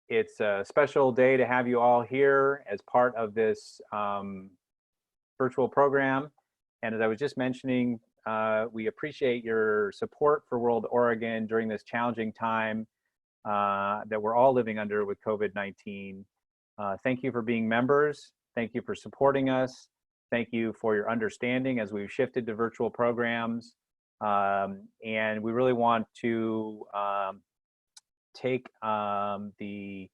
It's a special day to have you all here as part of this virtual program. And as I was just mentioning, we appreciate your support for WorldOregon during this challenging time that we're all living under with COVID-19. Thank you for being members. Thank you for supporting us. Thank you for your understanding as we've shifted to virtual programs. And we really want to take the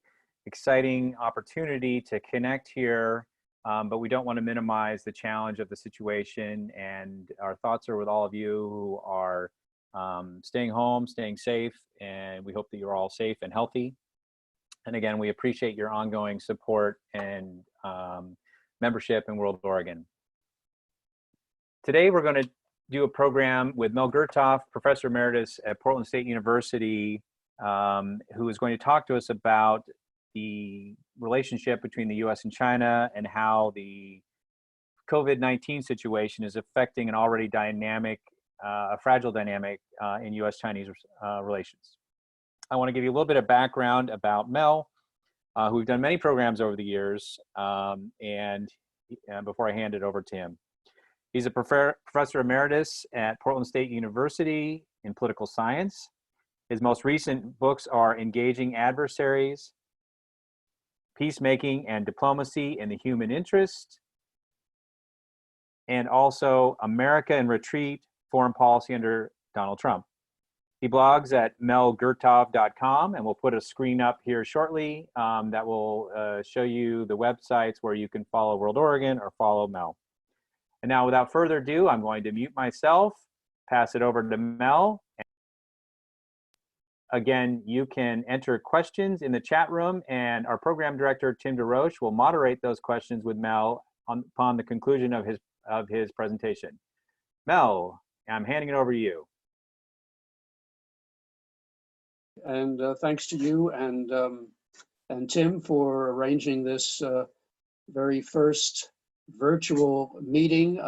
exciting opportunity to connect here, but we don't want to minimize the challenge of the situation. And our thoughts are with all of you who are staying home, staying safe, and we hope that you're all safe and healthy. And again, we appreciate your ongoing support and membership in WorldOregon. Today, we're going to do a program with Mel Gurtov, Professor Emeritus at Portland State University, who is going to talk to us about the relationship between the U.S. and China and how the COVID-19 situation is affecting an already dynamic, a fragile dynamic in U.S.-Chinese relations. I want to give you a little bit of background about Mel, who we've done many programs over the years, and before I hand it over to him. He's a professor emeritus at Portland State University in political science. His most recent books are Engaging Adversaries, Peacemaking and Diplomacy in the Human Interest, and also America in Retreat, Foreign Policy under Donald Trump. He blogs at melgurtov.com, and we'll put a screen up here shortly that will show you the websites where you can follow WorldOregon or follow Mel. And now, without further ado, I'm going to mute myself, pass it over to Mel. Again, you can enter questions in the chat room, and our program director, Tim DeRoche, will moderate those questions with Mel upon the conclusion of his presentation. Mel, I'm handing it over to you. And thanks to you and Tim for arranging this very first virtual meeting.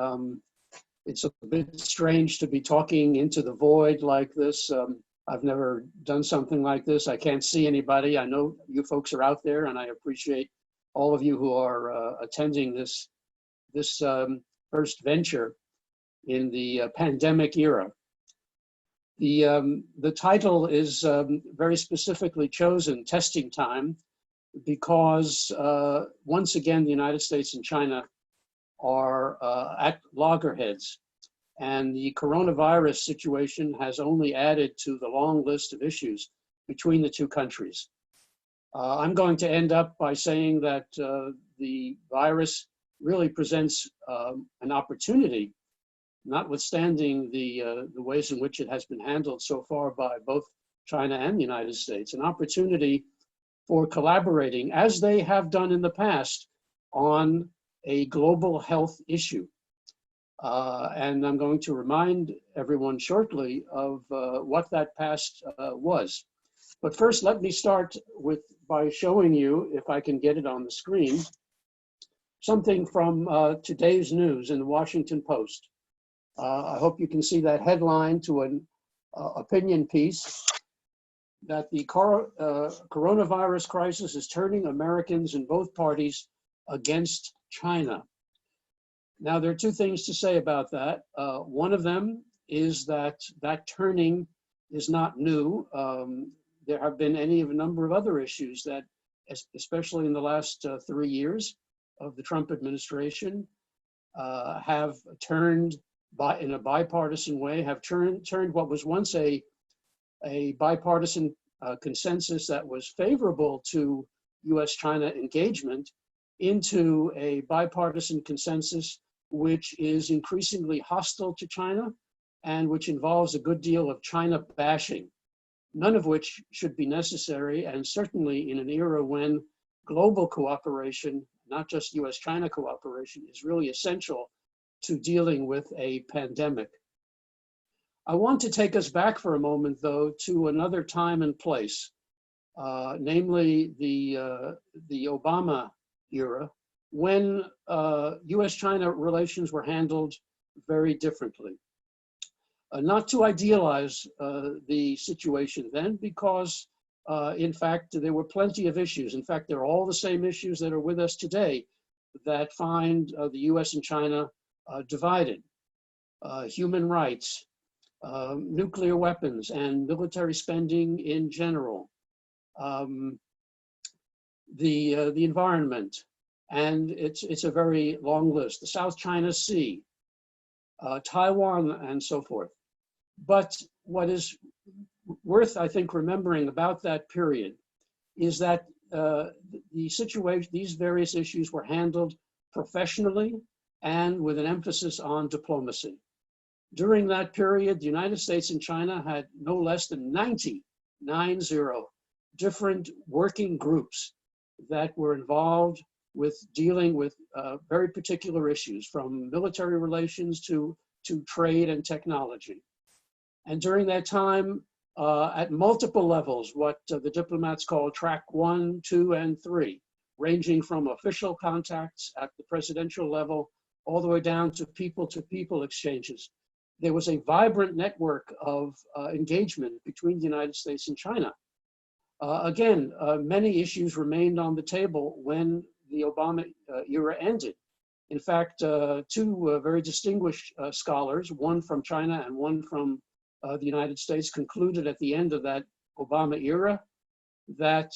It's a bit strange to be talking into the void like this. I've never done something like this. I can't see anybody. I know you folks are out there, and I appreciate all of you who are attending this first venture in the pandemic era. The title is very specifically chosen, Testing Time, because once again, the United States and China are at loggerheads. And the coronavirus situation has only added to the long list of issues between the two countries. I'm going to end up by saying that the virus really presents an opportunity, notwithstanding the ways in which it has been handled so far by both China and the United States, an opportunity for collaborating, as they have done in the past, on a global health issue. And I'm going to remind everyone shortly of what that past was. But first, let me start by showing you, if I can get it on the screen, something from today's news in the Washington Post. I hope you can see that headline to an opinion piece that the coronavirus crisis is turning Americans in both parties against China. Now, there are two things to say about that. One of them is that turning is not new. There have been a number of other issues that, especially in the last 3 years of the Trump administration, have turned in a bipartisan way, have turned what was once a bipartisan consensus that was favorable to U.S.-China engagement into a bipartisan consensus which is increasingly hostile to China and which involves a good deal of China bashing, none of which should be necessary, and certainly in an era when global cooperation, not just U.S.-China cooperation, is really essential to dealing with a pandemic. I want to take us back for a moment, though, to another time and place, namely the Obama era, when U.S.-China relations were handled very differently. Not to idealize the situation then, because in fact, there were plenty of issues. In fact, they're all the same issues that are with us today that find the U.S. and China divided. Human rights, nuclear weapons, and military spending in general, the environment, and it's a very long list. The South China Sea, Taiwan, and so forth. But what is worth, I think, remembering about that period is that the situation, these various issues were handled professionally and with an emphasis on diplomacy. During that period, the United States and China had no less than 90 different working groups that were involved with dealing with very particular issues, from military relations to trade and technology. And during that time, at multiple levels, what the diplomats call track 1, 2, and 3, ranging from official contacts at the presidential level all the way down to people exchanges. There was a vibrant network of engagement between the United States and China. Again, many issues remained on the table when the Obama era ended. In fact, two very distinguished scholars, one from China and one from the United States, concluded at the end of that Obama era that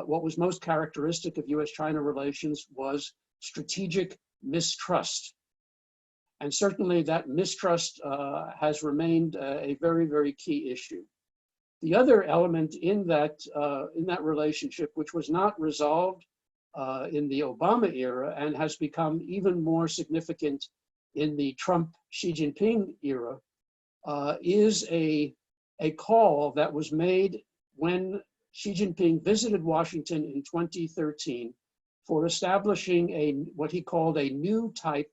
what was most characteristic of U.S.-China relations was strategic mistrust. And certainly that mistrust has remained a very, very key issue. The other element in that relationship, which was not resolved in the Obama era and has become even more significant in the Trump-Xi Jinping era, is a call that was made when Xi Jinping visited Washington in 2013 for establishing what he called a new type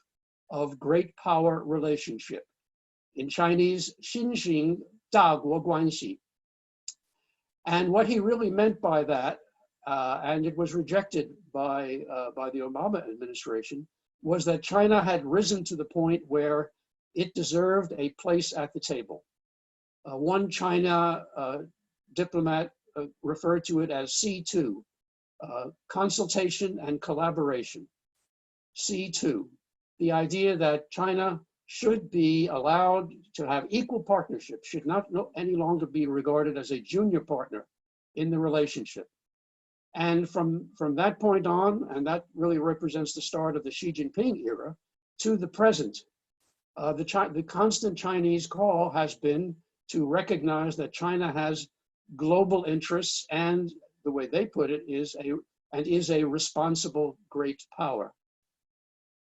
of great power relationship. In Chinese, Xinjiang daguo guanxi. And what he really meant by that, and it was rejected by the Obama administration, was that China had risen to the point where it deserved a place at the table. One China diplomat referred to it as C2, consultation and collaboration. C2, the idea that China should be allowed to have equal partnership, should not any longer be regarded as a junior partner in the relationship. And from that point on, and that really represents the start of the Xi Jinping era, to the present, the constant Chinese call has been to recognize that China has global interests, and the way they put it is a responsible great power.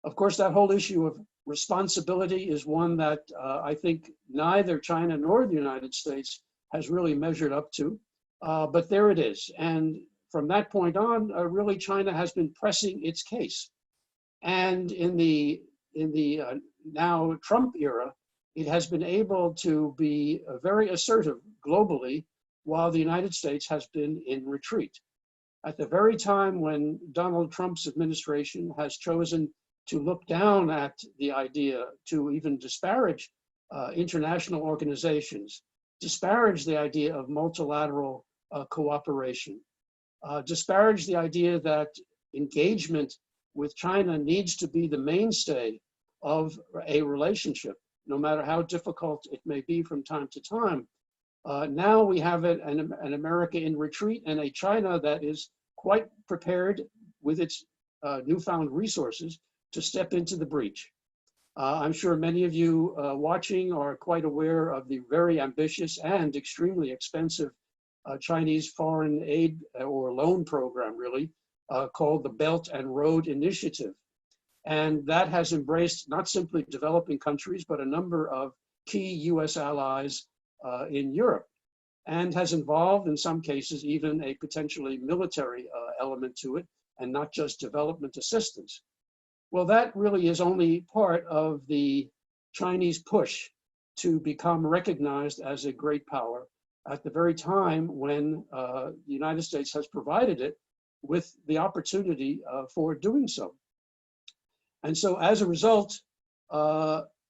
Of course, that whole issue of responsibility is one that I think neither China nor the United States has really measured up to, but there it is. And from that point on, really China has been pressing its case. And in the now Trump era, it has been able to be very assertive globally, while the United States has been in retreat. At the very time when Donald Trump's administration has chosen to look down at the idea to even disparage international organizations, disparage the idea of multilateral cooperation, disparage the idea that engagement with China needs to be the mainstay of a relationship, no matter how difficult it may be from time to time. Now we have an America in retreat and a China that is quite prepared with its newfound resources to step into the breach. I'm sure many of you watching are quite aware of the very ambitious and extremely expensive Chinese foreign aid or loan program, really, called the Belt and Road Initiative. And that has embraced not simply developing countries, but a number of key US allies in Europe, and has involved, in some cases, even a potentially military element to it, and not just development assistance. Well, that really is only part of the Chinese push to become recognized as a great power at the very time when the United States has provided it with the opportunity for doing so. And so as a result,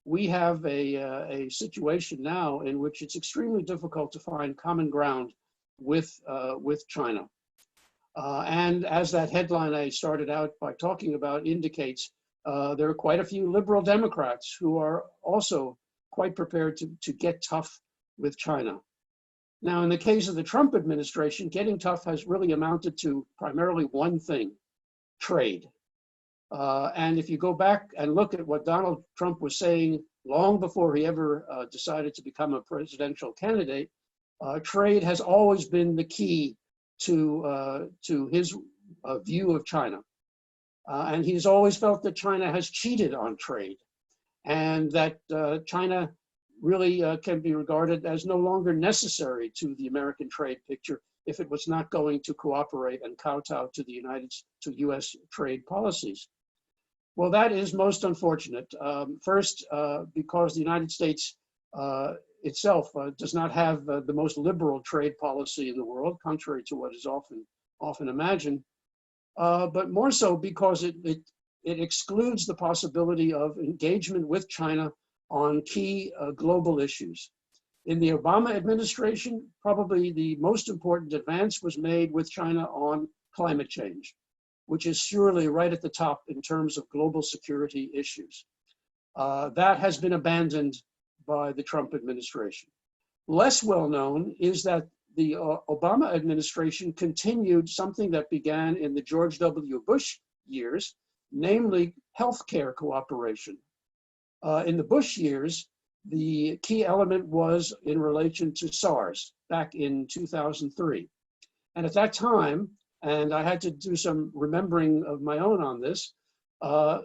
we have a situation now in which it's extremely difficult to find common ground with China. And as that headline I started out by talking about indicates, there are quite a few liberal Democrats who are also quite prepared to get tough with China. Now, in the case of the Trump administration, getting tough has really amounted to primarily one thing: trade. And if you go back and look at what Donald Trump was saying long before he ever decided to become a presidential candidate, trade has always been the key to his view of China. And he's always felt that China has cheated on trade, and that China really can be regarded as no longer necessary to the American trade picture if it was not going to cooperate and kowtow to to U.S. trade policies. Well, that is most unfortunate. First, because the United States itself does not have the most liberal trade policy in the world, contrary to what is often imagined. But more so because it excludes the possibility of engagement with China on key global issues. In the Obama administration, probably the most important advance was made with China on climate change, which is surely right at the top in terms of global security issues. That has been abandoned by the Trump administration. Less well known is that the Obama administration continued something that began in the George W. Bush years, namely healthcare cooperation. In the Bush years, the key element was in relation to SARS back in 2003. And at that time, and I had to do some remembering of my own on this,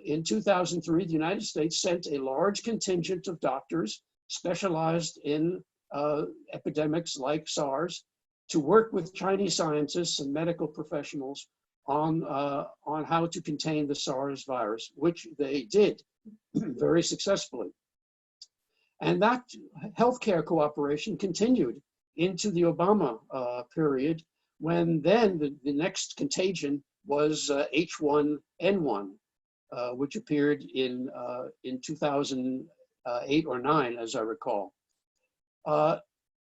in 2003, the United States sent a large contingent of doctors specialized in epidemics like SARS to work with Chinese scientists and medical professionals on how to contain the SARS virus, which they did very successfully. And that healthcare cooperation continued into the Obama period, when then the next contagion was H1N1, which appeared in 2008 or 9, as I recall.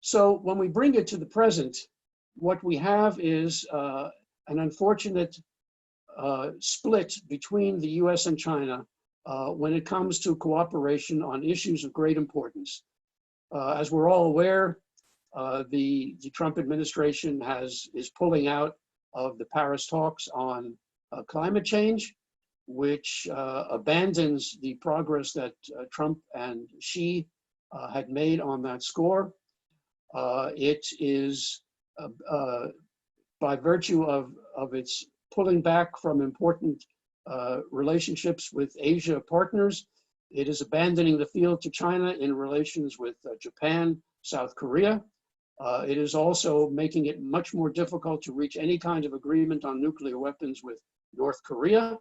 So when we bring it to the present, what we have is an unfortunate split between the U.S. and China when it comes to cooperation on issues of great importance. As we're all aware, the Trump administration is pulling out of the Paris talks on climate change, which abandons the progress that Trump and Xi had made on that score. It is, by virtue of its pulling back from important relationships with Asia partners, it is abandoning the field to China in relations with Japan, South Korea. It is also making it much more difficult to reach any kind of agreement on nuclear weapons with North Korea,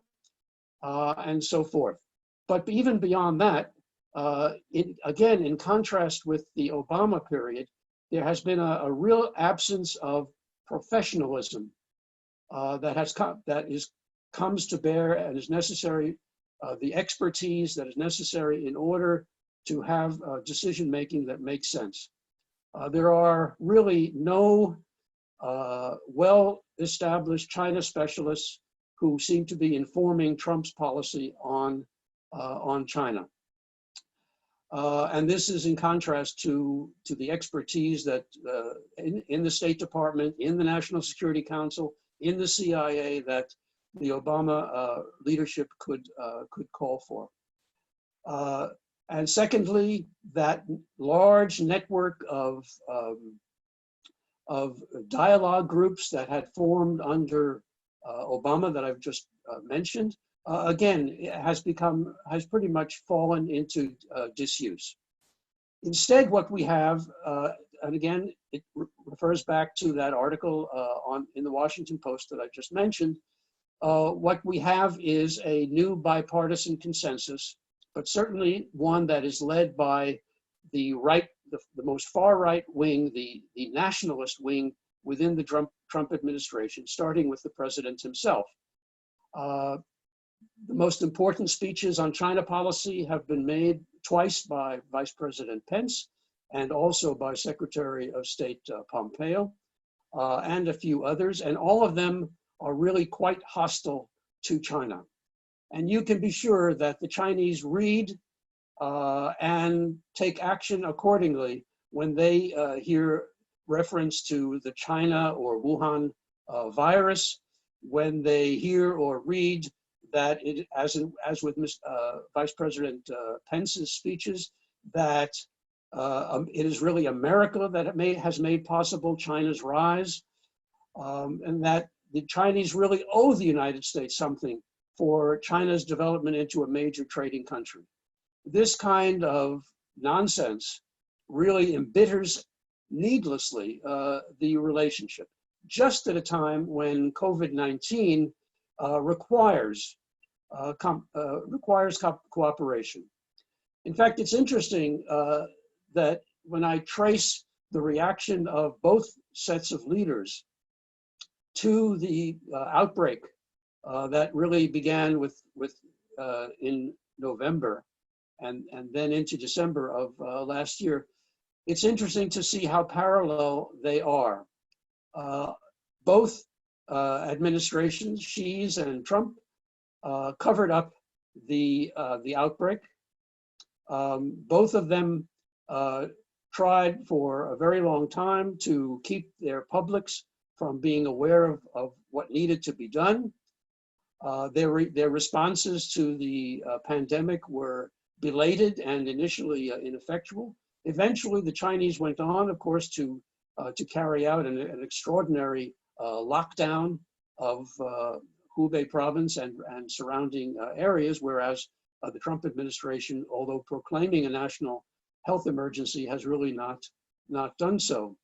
and so forth. But even beyond that, again, in contrast with the Obama period, there has been a real absence of professionalism that comes to bear and is necessary, the expertise that is necessary in order to have decision-making that makes sense. There are really no well-established China specialists who seem to be informing Trump's policy on China. And this is in contrast to the expertise that in the State Department, in the National Security Council, in the CIA, that the Obama leadership could call for. And secondly, that large network of dialogue groups that had formed under Obama that I've just mentioned, again, has pretty much fallen into disuse. Instead, what we have, and again, it refers back to that article in the Washington Post that I just mentioned. What we have is a new bipartisan consensus, but certainly one that is led by the most far right wing, the nationalist wing within the Trump administration, starting with the president himself. The most important speeches on China policy have been made twice by Vice President Pence and also by Secretary of State Pompeo. and a few others, and all of them are really quite hostile to China. And you can be sure that the Chinese read and take action accordingly when they hear reference to the China or Wuhan virus, when they hear or read that it, as with Vice President Pence's speeches, that it is really America that has made possible China's rise, and that the Chinese really owe the United States something for China's development into a major trading country. This kind of nonsense really embitters needlessly the relationship, just at a time when COVID-19 requires cooperation. In fact, it's interesting that when I trace the reaction of both sets of leaders to the outbreak that really began in November and then into December of last year, it's interesting to see how parallel they are. Both administrations, Xi's and Trump, covered up the outbreak. Both of them tried for a very long time to keep their publics from being aware of what needed to be done. Their responses to the pandemic were belated and initially ineffectual. Eventually, the Chinese went on, of course, to carry out an extraordinary lockdown of Hubei province and surrounding areas, whereas the Trump administration, although proclaiming a national health emergency, has really not done so.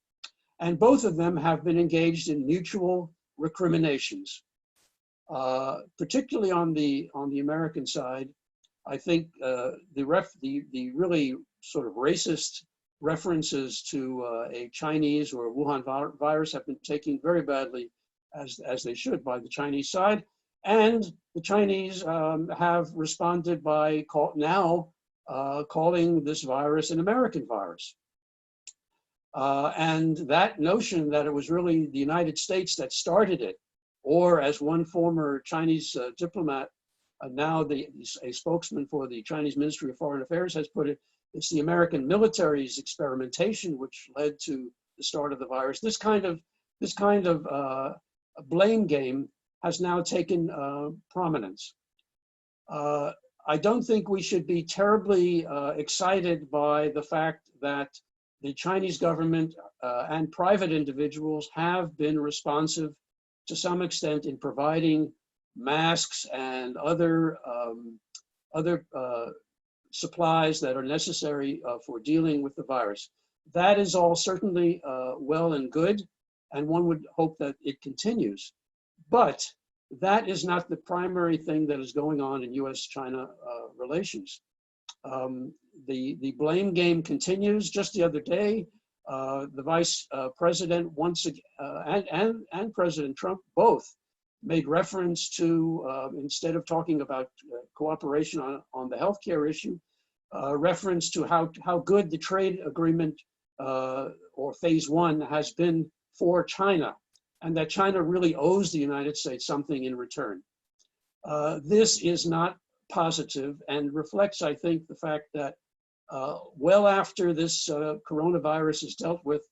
And both of them have been engaged in mutual recriminations. Particularly on the American side, I think the really sort of racist references to a Chinese or Wuhan virus have been taken very badly, as they should, by the Chinese side. And the Chinese have responded by calling this virus an American virus. And that notion that it was really the United States that started it, or as one former Chinese diplomat, now a spokesman for the Chinese Ministry of Foreign Affairs, has put it, it's the American military's experimentation which led to the start of the virus. This kind of blame game has now taken prominence. I don't think we should be terribly excited by the fact that the Chinese government and private individuals have been responsive to some extent in providing masks and other supplies that are necessary for dealing with the virus. That is all certainly well and good, and one would hope that it continues. But that is not the primary thing that is going on in U.S.-China relations. The blame game continues. Just the other day, the Vice President once again, and President Trump both made reference to, instead of talking about cooperation on the healthcare issue, reference to how good the trade agreement or phase one has been for China, and that China really owes the United States something in return. This is not positive and reflects, I think, the fact that well after this coronavirus is dealt with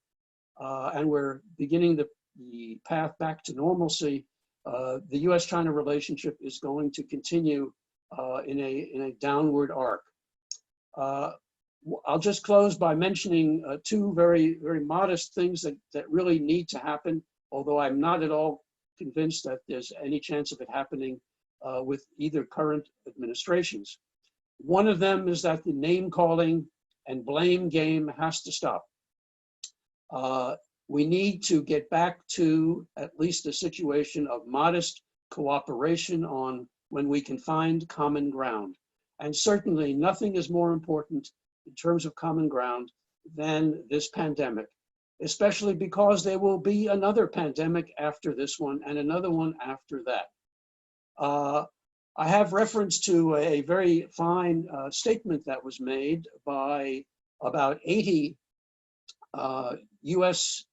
and we're beginning the path back to normalcy, the U.S.-China relationship is going to continue in a downward arc. I'll just close by mentioning two very, very modest things that really need to happen, although I'm not at all convinced that there's any chance of it happening with either current administrations. One of them is that the name calling and blame game has to stop. We need to get back to at least a situation of modest cooperation on when we can find common ground. And certainly nothing is more important in terms of common ground than this pandemic, especially because there will be another pandemic after this one and another one after that. I have reference to a very fine statement that was made by about 80 U.S.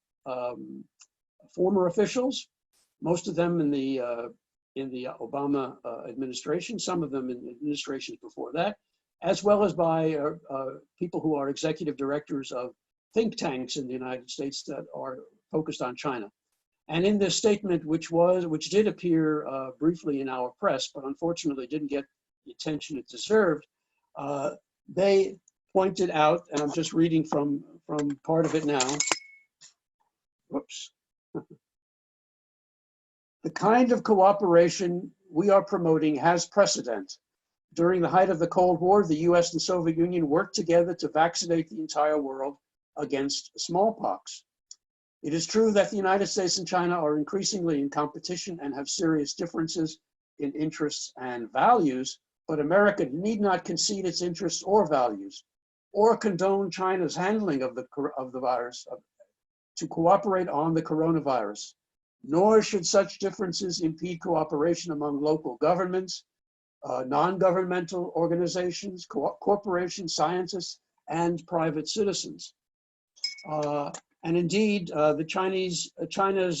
former officials, most of them in the Obama administration, some of them in administrations before that, as well as by people who are executive directors of think tanks in the United States that are focused on China. And in this statement, which did appear briefly in our press, but unfortunately didn't get the attention it deserved, they pointed out, and I'm just reading from part of it now. Whoops. The kind of cooperation we are promoting has precedent. During the height of the Cold War, the U.S. and Soviet Union worked together to vaccinate the entire world against smallpox. It is true that the United States and China are increasingly in competition and have serious differences in interests and values, but America need not concede its interests or values, or condone China's handling of the virus, to cooperate on the coronavirus. Nor should such differences impede cooperation among local governments, non-governmental organizations, corporations, scientists, and private citizens. And indeed, China's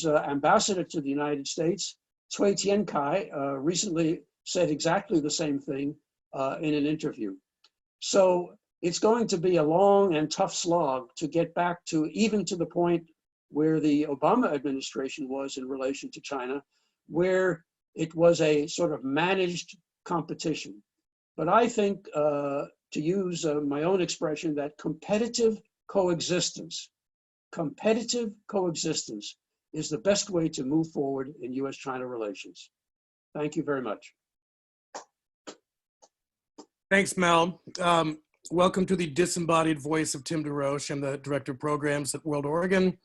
ambassador to the United States, Cui Tiankai, recently said exactly the same thing in an interview. So it's going to be a long and tough slog to get back to even to the point where the Obama administration was in relation to China, where it was a sort of managed competition. But I think, to use my own expression, that competitive coexistence is the best way to move forward in U.S.-China relations. Thank you very much. Thanks, Mel. Welcome to the disembodied voice of Tim DeRoche. I'm the Director of Programs at WorldOregon.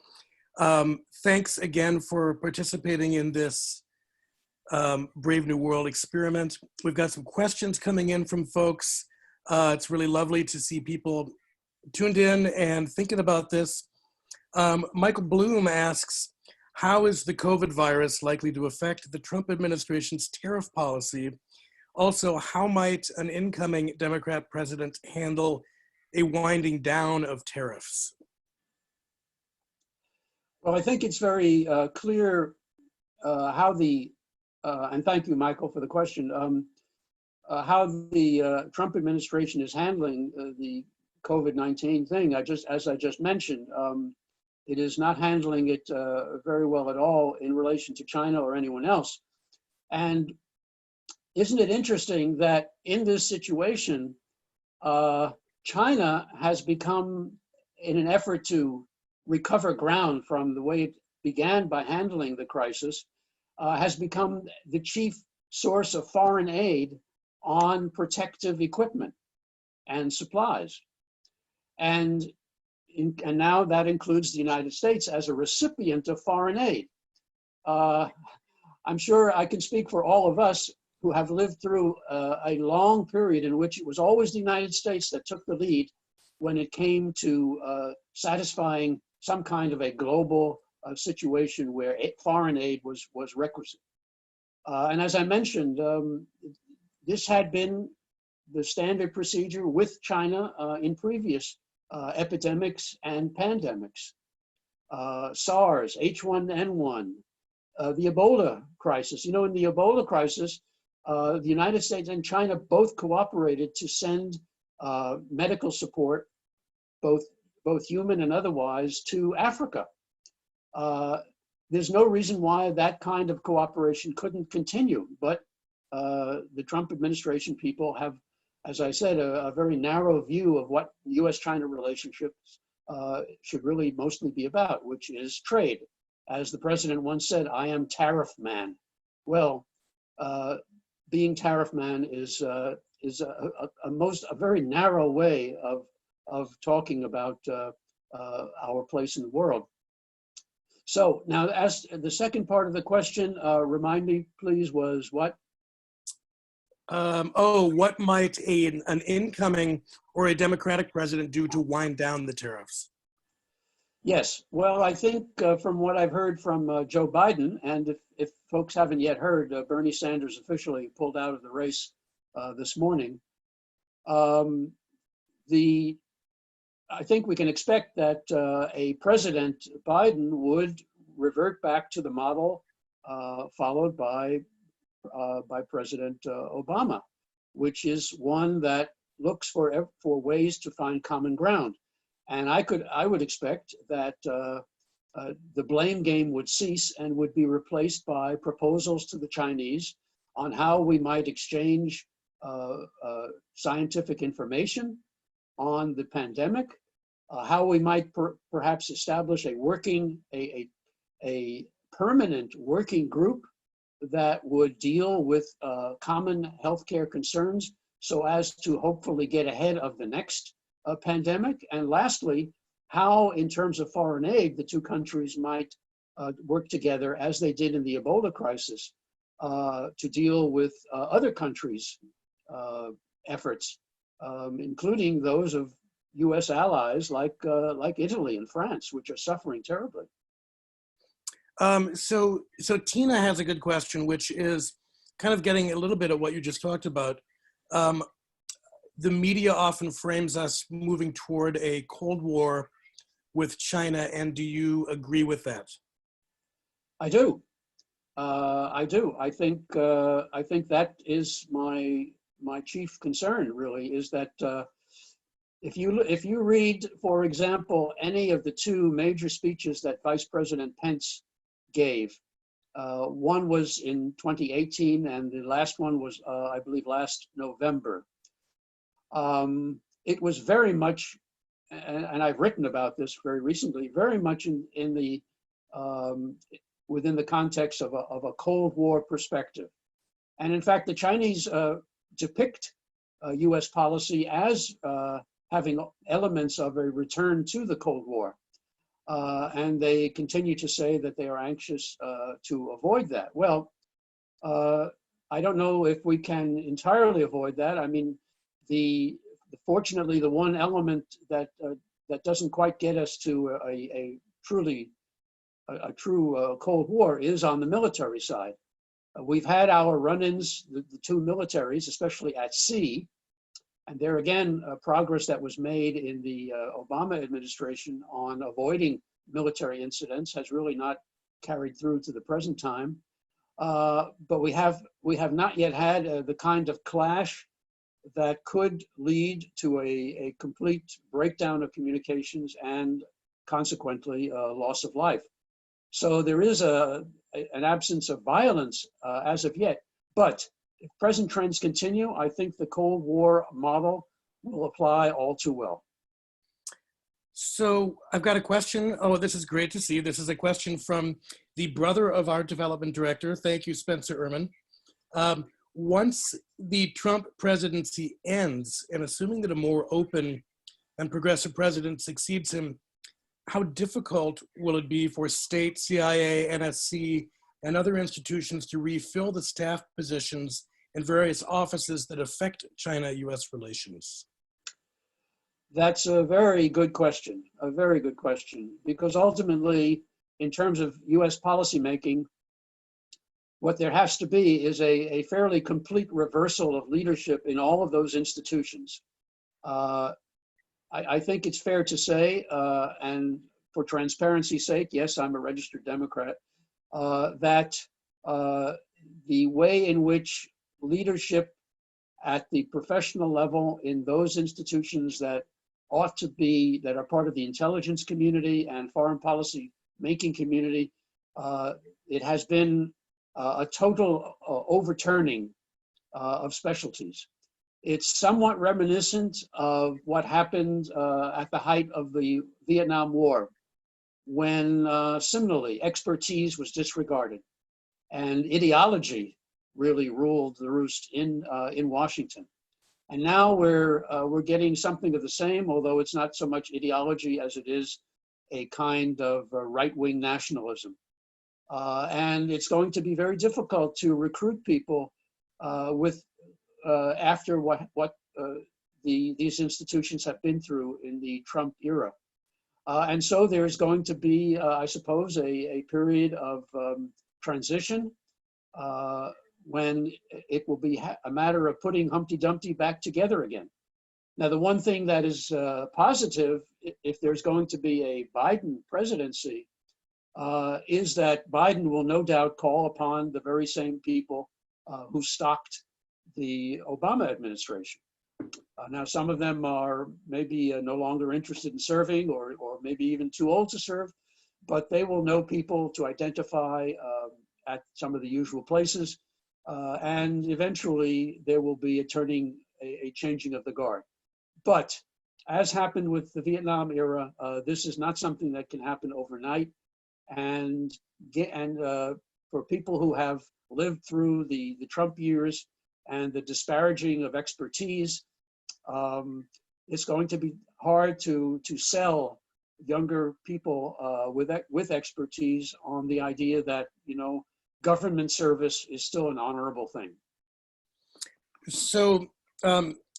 Thanks again for participating in this Brave New World experiment. We've got some questions coming in from folks. It's really lovely to see people tuned in and thinking about this. Michael Bloom asks, how is the COVID virus likely to affect the Trump administration's tariff policy? Also, how might an incoming Democrat president handle a winding down of tariffs? Well, I think it's very clear how and thank you, Michael, for the question, how the Trump administration is handling the COVID-19 thing. As I just mentioned, it is not handling it very well at all in relation to China or anyone else. And isn't it interesting that in this situation, China has become, in an effort to recover ground from the way it began by handling the crisis, has become the chief source of foreign aid on protective equipment and supplies. And now that includes the United States as a recipient of foreign aid. I'm sure I can speak for all of us who have lived through a long period in which it was always the United States that took the lead when it came to satisfying some kind of a global situation where foreign aid was requisite. And as I mentioned, this had been the standard procedure with China in previous epidemics and pandemics. SARS, H1N1, the Ebola crisis. You know, in the Ebola crisis, the United States and China both cooperated to send medical support, both human and otherwise, to Africa. There's no reason why that kind of cooperation couldn't continue, but the Trump administration people have, as I said, a very narrow view of what U.S.-China relationships should really mostly be about, which is trade. As the president once said, I am tariff man. Well, being tariff man is a very narrow way of talking about our place in the world. So now, as the second part of the question, remind me, please, was what? What might an incoming or a Democratic president do to wind down the tariffs? Yes, well, I think from what I've heard from Joe Biden, and if folks haven't yet heard, Bernie Sanders officially pulled out of the race this morning. I think we can expect that a President Biden would revert back to the model followed by President Obama, which is one that looks for ways to find common ground. And I would expect that the blame game would cease and would be replaced by proposals to the Chinese on how we might exchange scientific information on the pandemic, how we might perhaps establish a permanent working group that would deal with common healthcare concerns so as to hopefully get ahead of the next pandemic. And lastly, how in terms of foreign aid, the two countries might work together as they did in the Ebola crisis to deal with other countries' efforts, including those of U.S. allies like Italy and France, which are suffering terribly. So Tina has a good question, which is kind of getting a little bit at what you just talked about. The media often frames us moving toward a Cold War with China, and do you agree with that? I do. I do. I think that is my chief concern. Really, is that if you read, for example, any of the two major speeches that Vice President Pence gave, one was in 2018, and the last one was, I believe, last November. It was very much, and I've written about this very recently, very much in the within the context of a Cold War perspective. And in fact, the Chinese depict U.S. policy as having elements of a return to the Cold War. And they continue to say that they are anxious to avoid that. Well, I don't know if we can entirely avoid that. I mean, fortunately, the one element that doesn't quite get us to a true Cold War is on the military side. We've had our run-ins, the two militaries, especially at sea, and there again, progress that was made in the Obama administration on avoiding military incidents has really not carried through to the present time. But we have not yet had the kind of clash that could lead to a complete breakdown of communications and consequently loss of life. So there is an absence of violence as of yet, but if present trends continue, I think the Cold War model will apply all too well. So I've got a question. Oh, this is great to see. This is a question from the brother of our development director. Thank you, Spencer Ehrman. Once the Trump presidency ends, and assuming that a more open and progressive president succeeds him, how difficult will it be for state, CIA, NSC, and other institutions to refill the staff positions in various offices that affect China-U.S. relations? That's a very good question, because ultimately, in terms of U.S. policymaking, what there has to be is a fairly complete reversal of leadership in all of those institutions. I think it's fair to say, and for transparency's sake, yes, I'm a registered Democrat, that the way in which leadership at the professional level in those institutions that ought to be, that are part of the intelligence community and foreign policy making community, it has been a total overturning of specialties. It's somewhat reminiscent of what happened at the height of the Vietnam War, when similarly expertise was disregarded and ideology really ruled the roost in Washington. And now we're getting something of the same, although it's not so much ideology as it is a kind of right-wing nationalism. And it's going to be very difficult to recruit people after what these institutions have been through in the Trump era. And so there's going to be, I suppose, a period of transition when it will be a matter of putting Humpty Dumpty back together again. Now, the one thing that is positive, if there's going to be a Biden presidency, is that Biden will no doubt call upon the very same people who stocked the Obama administration. Now, some of them are maybe no longer interested in serving or maybe even too old to serve, but they will know people to identify at some of the usual places. And eventually there will be a changing of the guard. But as happened with the Vietnam era, this is not something that can happen overnight. And for people who have lived through the Trump years and the disparaging of expertise, it's going to be hard to sell younger people with expertise on the idea that, you know, government service is still an honorable thing. So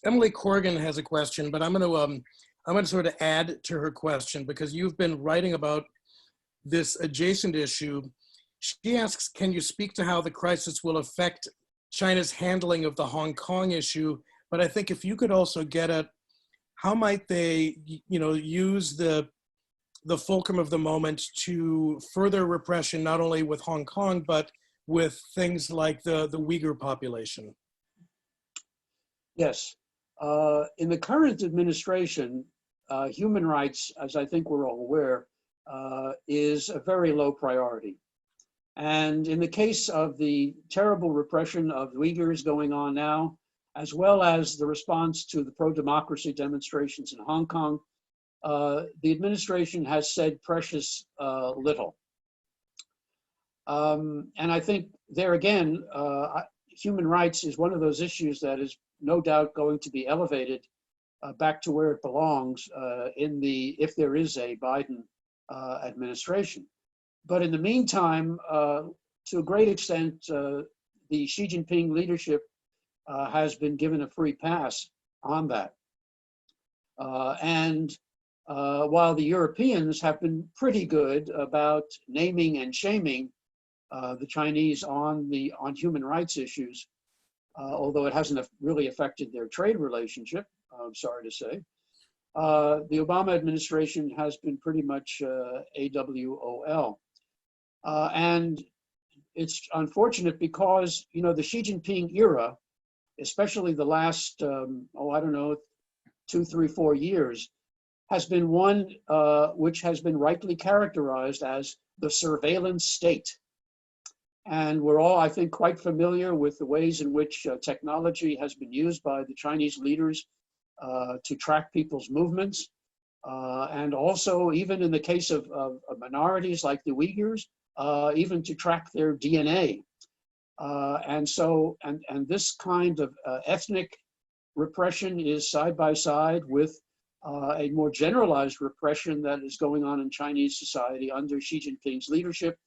Emily Corrigan has a question, but I'm going to sort of add to her question because you've been writing about this adjacent issue. She asks, can you speak to how the crisis will affect China's handling of the Hong Kong issue? But I think if you could also get at how might they, you know, use the fulcrum of the moment to further repression, not only with Hong Kong, but with things like the Uyghur population? Yes. In the current administration, human rights, as I think we're all aware, is a very low priority. And in the case of the terrible repression of the Uyghurs going on now, as well as the response to the pro-democracy demonstrations in Hong Kong, the administration has said precious little. And I think there again, human rights is one of those issues that is no doubt going to be elevated back to where it belongs if there is a Biden administration. But in the meantime, to a great extent, the Xi Jinping leadership has been given a free pass on that. And while the Europeans have been pretty good about naming and shaming the Chinese on human rights issues, although it hasn't really affected their trade relationship, I'm sorry to say, the Obama administration has been pretty much AWOL. And it's unfortunate because, you know, the Xi Jinping era, especially the last, I don't know, 2, 3, 4 years, has been one which has been rightly characterized as the surveillance state. And we're all, I think, quite familiar with the ways in which technology has been used by the Chinese leaders to track people's movements. And also, even in the case of minorities like the Uyghurs, even to track their DNA. And this kind of ethnic repression is side by side with a more generalized repression that is going on in Chinese society under Xi Jinping's leadership,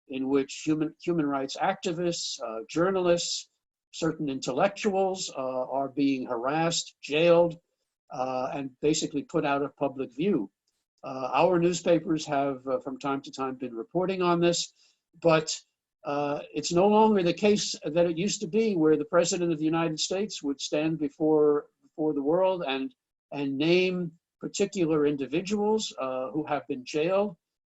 in which human rights activists, journalists, certain intellectuals are being harassed, jailed, and basically put out of public view. Our newspapers have from time to time been reporting on this, but it's no longer the case that it used to be, where the President of the United States would stand before the world and name particular individuals who have been jailed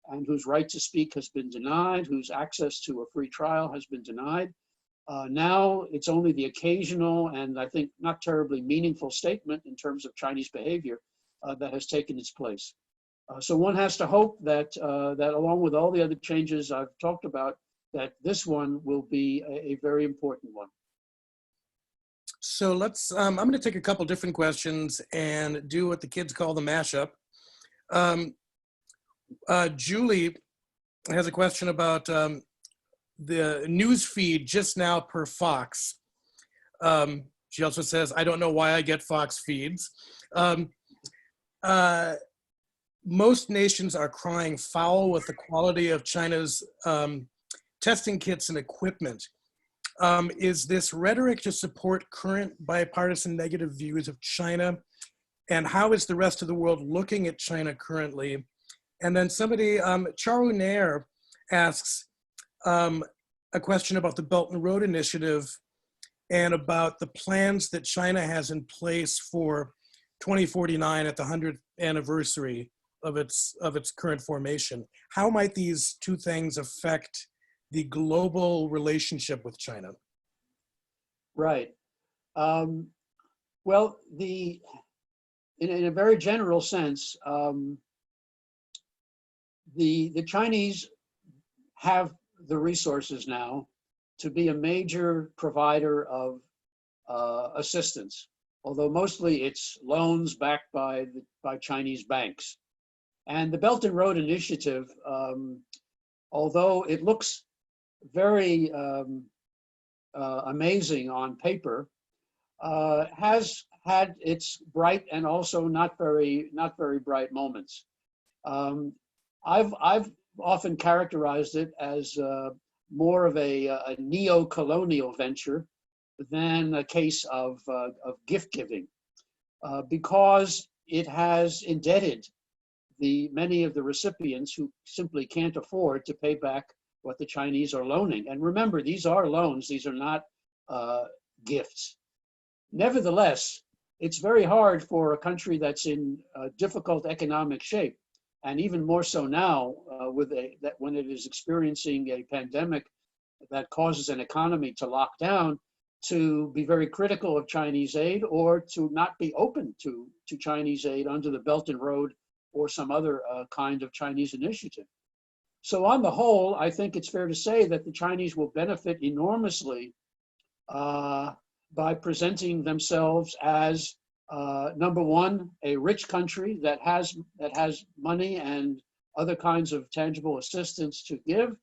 and whose right to speak has been denied, whose access to a free trial has been denied. Now it's only the occasional and I think not terribly meaningful statement in terms of Chinese behavior that has taken its place. So one has to hope that that along with all the other changes I've talked about, that this one will be a very important one. So let's, I'm going to take a couple different questions and do what the kids call the mashup. Julie has a question about the news feed just now per Fox. She also says, I don't know why I get Fox feeds. Most nations are crying foul with the quality of China's testing kits and equipment. Is this rhetoric to support current bipartisan negative views of China? And how is the rest of the world looking at China currently? And then somebody, Charu Nair, asks a question about the Belt and Road Initiative and about the plans that China has in place for 2049 at the 100th anniversary its current formation. How might these two things affect the global relationship with China? Right. Well, in a very general sense, the Chinese have the resources now to be a major provider of assistance, although mostly it's loans backed by Chinese banks. And the Belt and Road Initiative, although it looks very amazing on paper, has had its bright and also not very bright moments. I've often characterized it as more of a neo-colonial venture than a case of gift giving, because it has indebted many of the recipients who simply can't afford to pay back what the Chinese are loaning. And remember, these are loans; these are not gifts. Nevertheless, it's very hard for a country that's in difficult economic shape, and even more so now when it is experiencing a pandemic that causes an economy to lock down, to be very critical of Chinese aid or to not be open to Chinese aid under the Belt and Road or some other kind of Chinese initiative. So on the whole, I think it's fair to say that the Chinese will benefit enormously by presenting themselves as number one, a rich country that has money and other kinds of tangible assistance to give,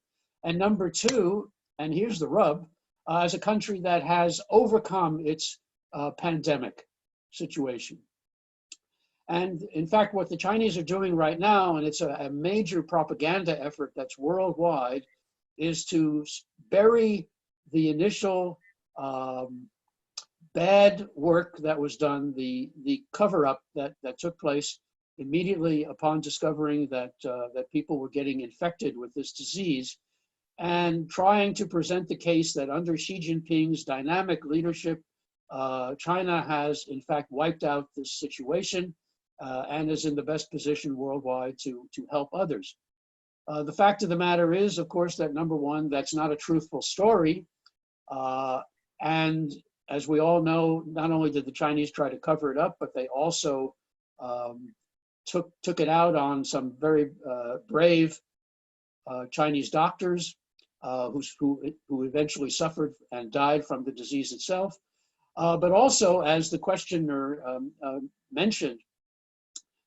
and number two, and here's the rub, as a country that has overcome its pandemic situation. And in fact, what the Chinese are doing right now, and it's a major propaganda effort that's worldwide, is to bury the initial bad work that was done, the cover-up that took place immediately upon discovering that people were getting infected with this disease, and trying to present the case that under Xi Jinping's dynamic leadership, China has in fact wiped out this situation and is in the best position worldwide to help others. The fact of the matter is, of course, that number one, that's not a truthful story. And as we all know, not only did the Chinese try to cover it up, but they also took it out on some very brave Chinese doctors who eventually suffered and died from the disease itself. But also, as the questioner mentioned,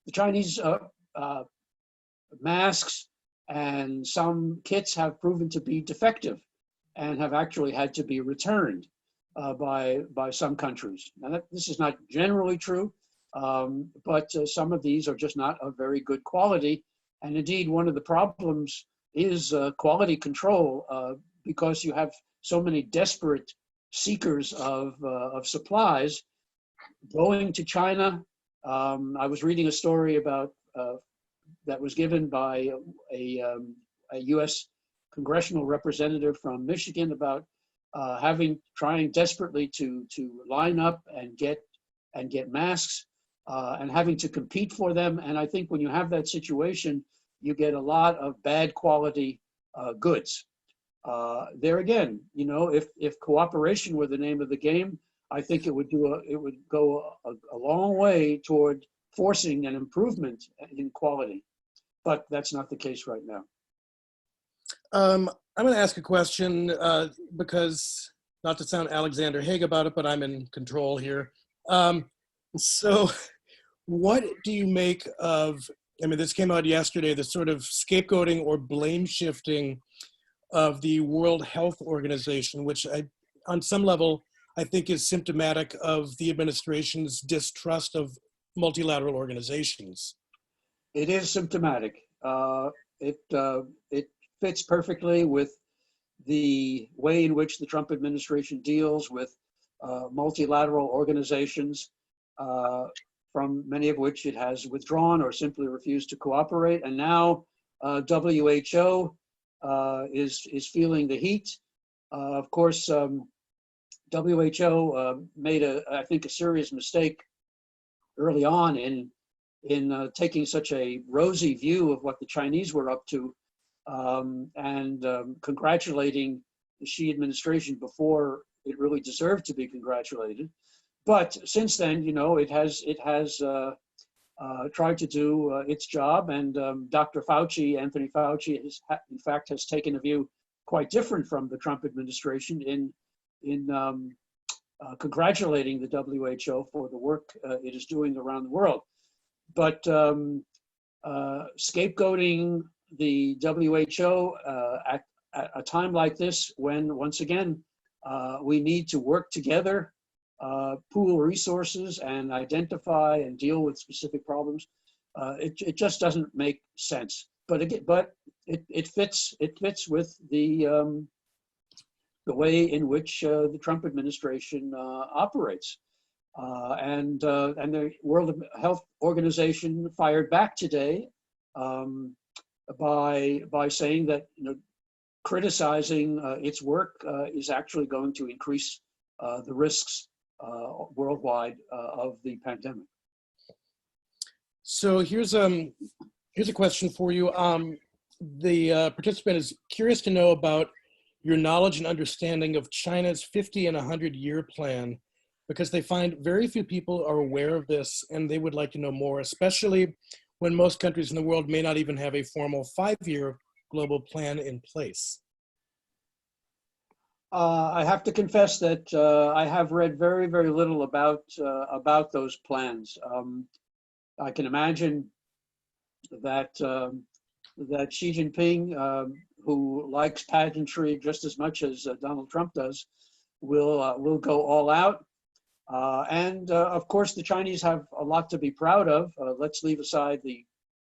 the Chinese masks and some kits have proven to be defective and have actually had to be returned by some countries. Now, this is not generally true, but some of these are just not of very good quality. And indeed, one of the problems is quality control, because you have so many desperate seekers of supplies going to China. I was reading a story about that was given by a U.S. congressional representative from Michigan about trying desperately to line up and get masks and having to compete for them. And I think when you have that situation, you get a lot of bad quality goods. There again, you know, if cooperation were the name of the game, I think it would go a long way toward forcing an improvement in quality. But that's not the case right now. I'm going to ask a question because, not to sound Alexander Haig about it, but I'm in control here. So what do you make of, I mean, this came out yesterday, the sort of scapegoating or blame shifting of the World Health Organization, which on some level, I think is symptomatic of the administration's distrust of multilateral organizations. It is symptomatic. It fits perfectly with the way in which the Trump administration deals with multilateral organizations, from many of which it has withdrawn or simply refused to cooperate. And now WHO is feeling the heat. Of course, WHO made I think a serious mistake early on in in taking such a rosy view of what the Chinese were up to, and congratulating the Xi administration before it really deserved to be congratulated. But since then, you know, it has tried to do its job, and Dr. Fauci, Anthony Fauci, in fact has taken a view quite different from the Trump administration in congratulating the WHO for the work it is doing around the world. But scapegoating the WHO at a time like this, when once again we need to work together, pool resources, and identify and deal with specific problems, it just doesn't make sense. But again, it fits with the way in which the Trump administration operates. And the World Health Organization fired back today by saying that, you know, criticizing its work is actually going to increase the risks worldwide of the pandemic. So here's a question for you. The participant is curious to know about your knowledge and understanding of China's 50 and 100-year plan, because they find very few people are aware of this, and they would like to know more, especially when most countries in the world may not even have a formal 5-year global plan in place. I have to confess that I have read very, very little about those plans. I can imagine that that Xi Jinping, who likes pageantry just as much as Donald Trump does, will go all out. And of course, the Chinese have a lot to be proud of. Let's leave aside the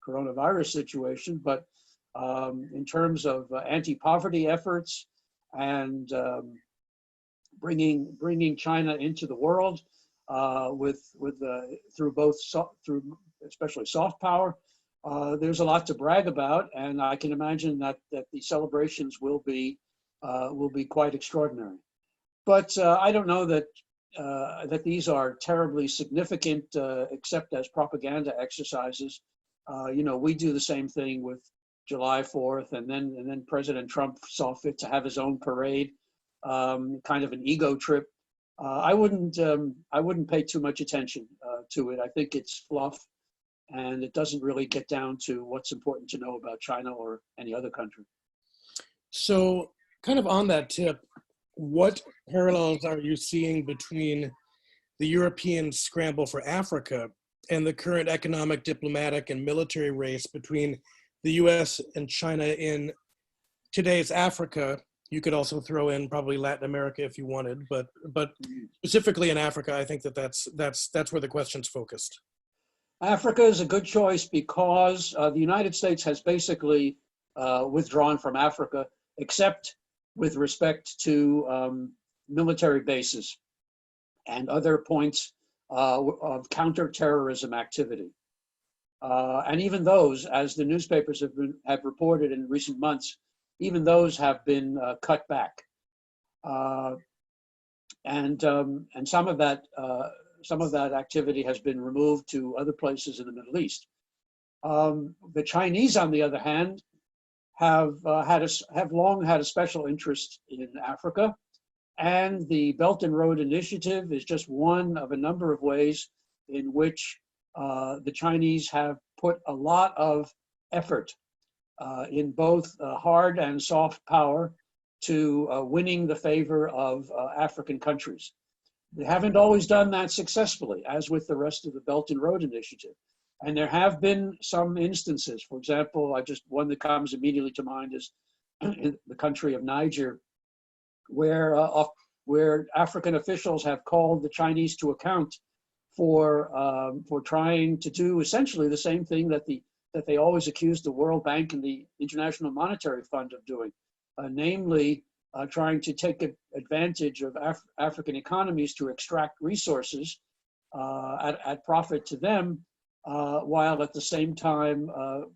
coronavirus situation, but in terms of anti-poverty efforts and bringing China into the world through especially soft power, there's a lot to brag about, and I can imagine that the celebrations will be quite extraordinary. But I don't know that these are terribly significant, except as propaganda exercises. You know, we do the same thing with July 4th, and then President Trump saw fit to have his own parade, kind of an ego trip. I wouldn't pay too much attention to it. I think it's fluff, and it doesn't really get down to what's important to know about China or any other country. So, kind of on that tip, what parallels are you seeing between the European scramble for Africa and the current economic, diplomatic, and military race between the U.S. and China in today's Africa? You could also throw in probably Latin America if you wanted, but specifically in Africa, I think that's where the question's focused. Africa is a good choice because the United States has basically withdrawn from Africa, except with respect to military bases and other points of counterterrorism activity. And even those, as the newspapers have reported in recent months, even those have been cut back. And some of that activity has been removed to other places in the Middle East. The Chinese, on the other hand, have long had a special interest in Africa, and the Belt and Road Initiative is just one of a number of ways in which the Chinese have put a lot of effort in both hard and soft power to winning the favor of African countries. They haven't always done that successfully, as with the rest of the Belt and Road Initiative. And there have been some instances. For example, one that comes immediately to mind is in the country of Niger, where African officials have called the Chinese to account for trying to do essentially the same thing that they always accused the World Bank and the International Monetary Fund of doing, namely trying to take advantage of African economies to extract resources at profit to them, while at the same time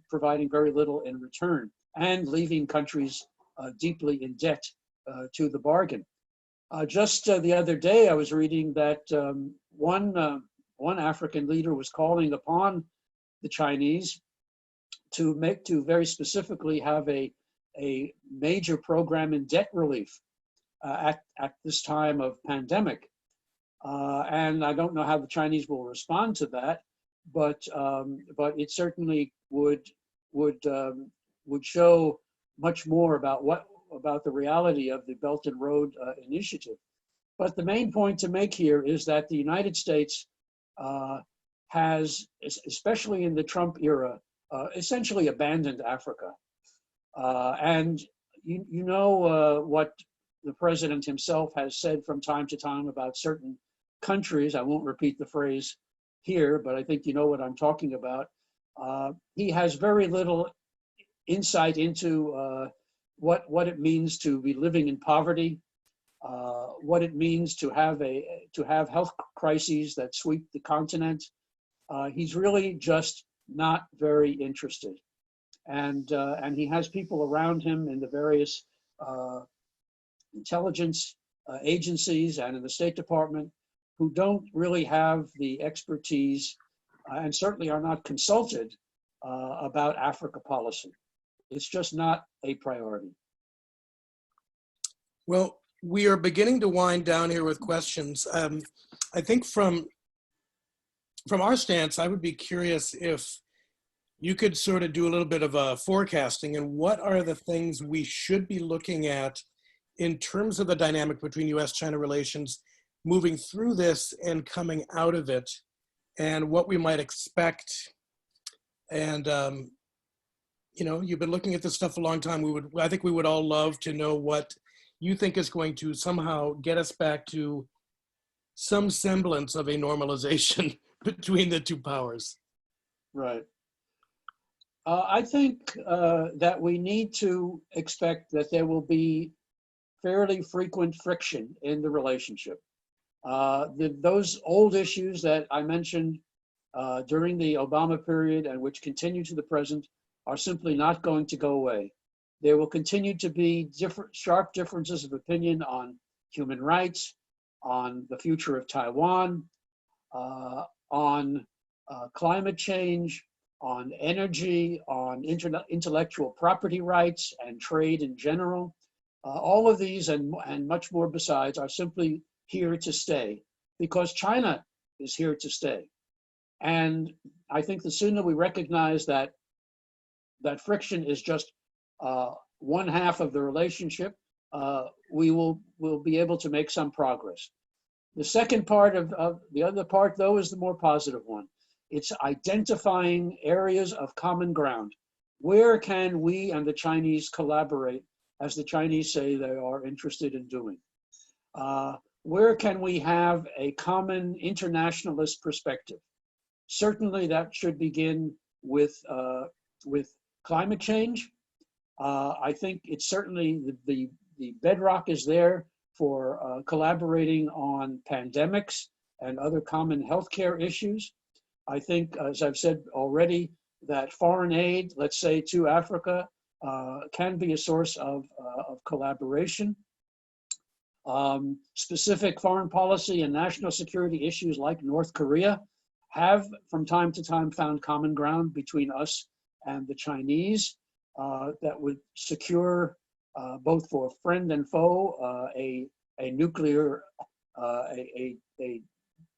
providing very little in return and leaving countries deeply in debt to the bargain. Just the other day, I was reading that one African leader was calling upon the Chinese to very specifically have a major program in debt relief at this time of pandemic. And I don't know how the Chinese will respond to that, but it certainly would show much more about the reality of the Belt and Road Initiative. But the main point to make here is that the United States has, especially in the Trump era, essentially abandoned Africa. And you know what the president himself has said from time to time about certain countries. I won't repeat the phrase here, but I think you know what I'm talking about. He has very little insight into what it means to be living in poverty, what it means to have health crises that sweep the continent. He's really just not very interested, and he has people around him in the various intelligence agencies and in the State Department who don't really have the expertise and certainly are not consulted about Africa policy. It's just not a priority. Well, we are beginning to wind down here with questions. I think from our stance, I would be curious if you could sort of do a little bit of a forecasting and what are the things we should be looking at in terms of the dynamic between U.S.-China relations moving through this and coming out of it, and what we might expect. And you know, you've been looking at this stuff a long time. I think we would all love to know what you think is going to somehow get us back to some semblance of a normalization between the two powers. Right. I think that we need to expect that there will be fairly frequent friction in the relationship. Those old issues that I mentioned during the Obama period and which continue to the present are simply not going to go away. There will continue to be sharp differences of opinion on human rights, on the future of Taiwan, on climate change, on energy, on intellectual property rights and trade in general. All of these and much more besides are simply here to stay because China is here to stay. And I think the sooner we recognize that friction is just one half of the relationship, we will be able to make some progress. The second part of the other part, though, is the more positive one. It's identifying areas of common ground. Where can we and the Chinese collaborate, as the Chinese say they are interested in doing? Where can we have a common internationalist perspective? Certainly that should begin with climate change. I think it's certainly the bedrock is there for collaborating on pandemics and other common healthcare issues. I think, as I've said already, that foreign aid, let's say to Africa, can be a source of collaboration. Specific foreign policy and national security issues like North Korea have from time to time found common ground between us and the Chinese that would secure both for friend and foe a nuclear, a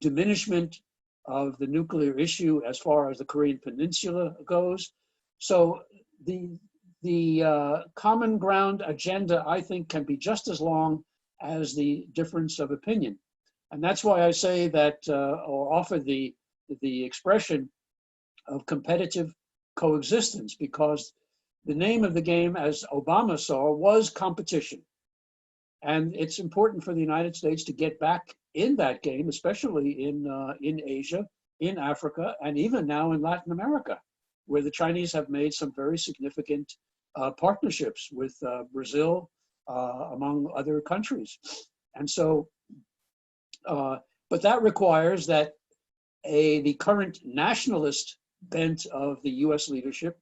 diminishment of the nuclear issue as far as the Korean Peninsula goes. So the common ground agenda, I think, can be just as long as the difference of opinion. And that's why I say that, or offer the expression of competitive coexistence, because the name of the game, as Obama saw, was competition. And it's important for the United States to get back in that game, especially in Asia, in Africa, and even now in Latin America, where the Chinese have made some very significant partnerships with Brazil, among other countries. And so, but that requires that the current nationalist bent of the U.S. leadership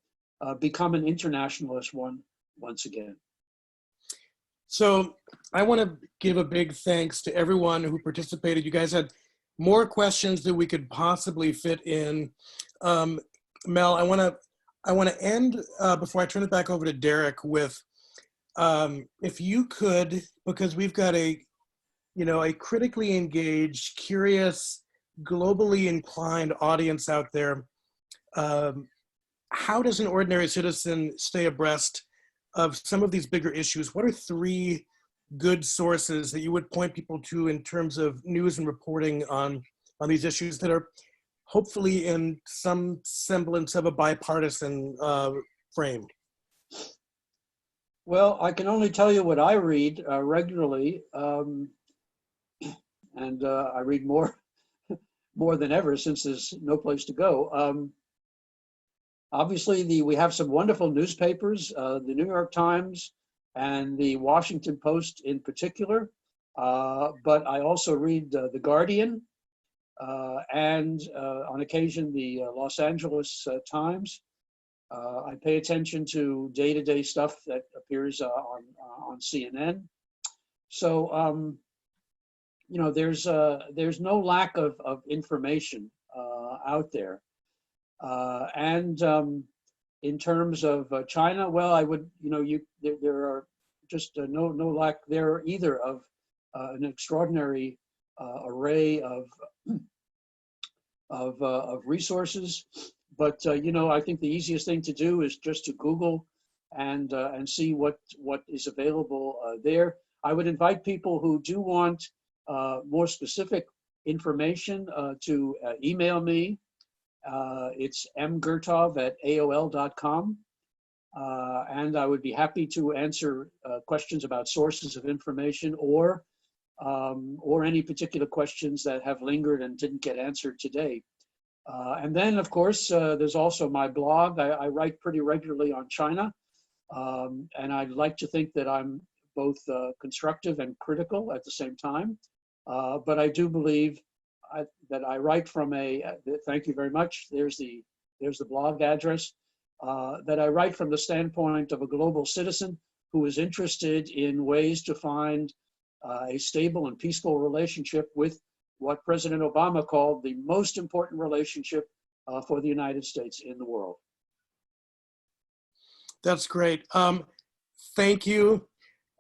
become an internationalist one once again. So I want to give a big thanks to everyone who participated. You guys had more questions than we could possibly fit in. Mel, I want to end before I turn it back over to Derek with, if you could, because we've got a critically engaged, curious, globally inclined audience out there. How does an ordinary citizen stay abreast of some of these bigger issues? What are 3 good sources that you would point people to in terms of news and reporting on these issues that are hopefully in some semblance of a bipartisan frame? Well, I can only tell you what I read regularly, and I read more than ever since there's no place to go. Obviously, we have some wonderful newspapers, the New York Times and the Washington Post in particular, but I also read The Guardian and on occasion the Los Angeles Times. I pay attention to day-to-day stuff that appears on CNN. So, there's no lack of information out there. And in terms of China, well, I would, there are just no lack there either of an extraordinary array of resources. But I think the easiest thing to do is just to Google and see what is available there. I would invite people who do want more specific information to email me. It's mgurtov@aol.com. And I would be happy to answer questions about sources of information or any particular questions that have lingered and didn't get answered today. And then, of course, there's also my blog. I write pretty regularly on China. And I'd like to think that I'm both constructive and critical at the same time. But I do believe that I write from thank you very much. There's the blog address. That I write from the standpoint of a global citizen who is interested in ways to find a stable and peaceful relationship with what President Obama called the most important relationship for the United States in the world. That's great. Thank you.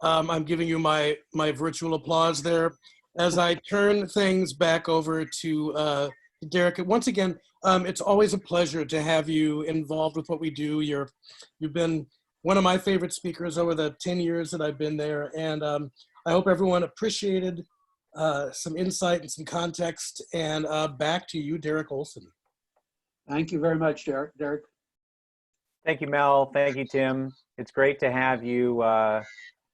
I'm giving you my virtual applause there. As I turn things back over to Derek, once again, it's always a pleasure to have you involved with what we do. You've been one of my favorite speakers over the 10 years that I've been there, and I hope everyone appreciated some insight and some context. And back to you, Derek Olson. Thank you very much, Derek. Thank you, Mel. Thank you, Tim. It's great to have you,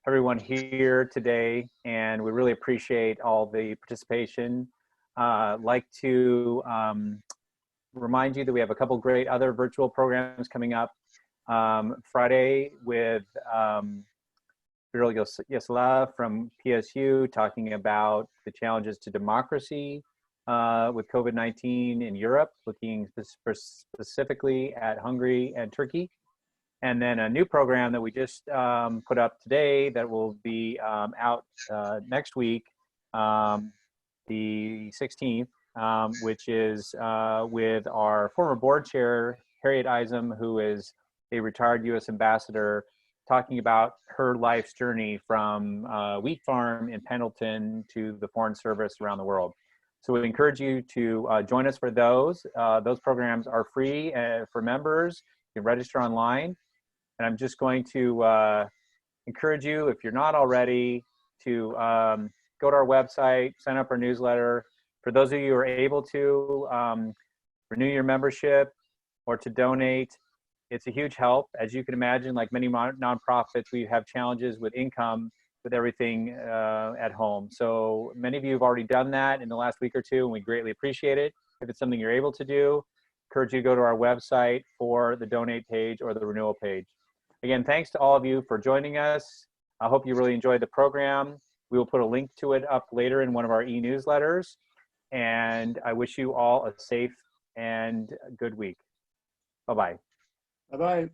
everyone here today, and we really appreciate all the participation. I'd like to remind you that we have a couple great other virtual programs coming up. Friday with Viral Yesla from PSU talking about the challenges to democracy with COVID-19 in Europe, looking specifically at Hungary and Turkey. And then a new program that we just put up today that will be out next week, the 16th, which is with our former board chair, Harriet Isom, who is a retired U.S. ambassador, talking about her life's journey from wheat farm in Pendleton to the Foreign Service around the world. So we encourage you to join us for those. Those programs are free for members. You can register online. And I'm just going to encourage you, if you're not already, to go to our website, sign up for our newsletter. For those of you who are able to renew your membership or to donate, it's a huge help. As you can imagine, like many nonprofits, we have challenges with income with everything at home. So many of you have already done that in the last week or two, and we greatly appreciate it. If it's something you're able to do, encourage you to go to our website for the donate page or the renewal page. Again, thanks to all of you for joining us. I hope you really enjoyed the program. We will put a link to it up later in one of our e-newsletters. And I wish you all a safe and good week. Bye-bye. Bye-bye.